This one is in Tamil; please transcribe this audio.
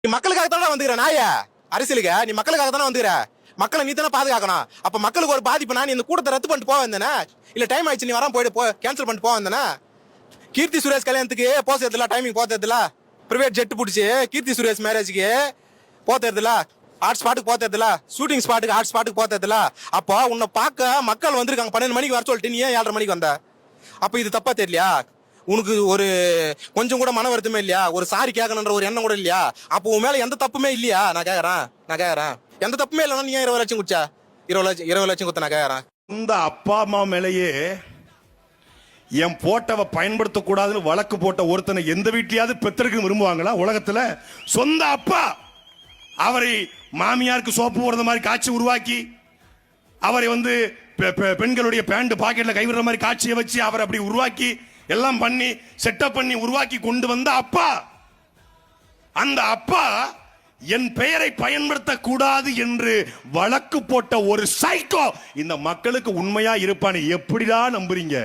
நீ மக்களுக்காக தானே வந்துக்கிற நாயா அரசியலுக்கு? நீ மக்களுக்காக தானே வந்துக்கிற. மக்களை நீ தானே பாதுகாக்கணும். அப்ப மக்களுக்கு ஒரு பாதிப்புனா நீ இந்த கூட்டத்தை ரத்து பண்ணிட்டு போக வந்தேனா? இல்ல டைம் ஆயிடுச்சு நீ வராம போயிட்டு கேன்சல் பண்ணிட்டு போக வந்தேனா? கீர்த்தி சுரேஷ் கல்யாணத்துக்கு போசதுல டைமிங் போத்ததுல பிரைவேட் ஜெட் பிடிச்சி கீர்த்தி சுரேஷ் மேரேஜுக்கு போத்ததுல ஹாட் ஸ்பாட்டுக்கு போத்ததுல ஷூட்டிங் ஸ்பாட்டுக்கு ஹாட் ஸ்பாட்டுக்கு போத்ததுல அப்போ உன்னை பார்க்க மக்கள் வந்திருக்காங்க. 12 மணிக்கு வர சொல்லிட்டு நீ ஏன் 7:30 மணிக்கு வந்த? அப்ப இது தப்பா தெரியலையா உனக்கு? ஒரு கொஞ்சம் கூட மன வருத்தமே இல்லையா? ஒரு சாரி கேட்கணுன்ற ஒரு எண்ணம் கூட இல்லையா? அப்போ உன் மேல எந்த தப்புமே இல்லையா? நான் கேக்குறேன் எந்த தப்புமே இல்லைன்னா நீ ஏன் 20 லட்சம் குடிச்சா? 20 லட்சம் குத்த நான் கேக்குறேன். இந்த அப்பா அம்மா மேலேயே என் போட்டவை பயன்படுத்தக்கூடாதுன்னு வழக்கு போட்ட ஒருத்தனை எந்த வீட்லயாவது பெற்றருக்கு விரும்புவாங்களா உலகத்துல? சொந்த அப்பா அவரை மாமியாருக்கு சோப்பு போடுற மாதிரி காட்சி உருவாக்கி, அவரை பெண்களுடைய பேண்ட் பாக்கெட்ல கைவிடுற மாதிரி காட்சியை வச்சு அவரை அப்படி உருவாக்கி எல்லாம் பண்ணி செட்டப் பண்ணி உருவாக்கி கொண்டு வந்த அப்பா, அந்த அப்பா என் பெயரை பயன்படுத்த கூடாது என்று வழக்கு போட்ட ஒரு சைக்கோ இந்த மக்களுக்கு உண்மையா இருப்பான்னு எப்படிதான் நம்புறீங்க?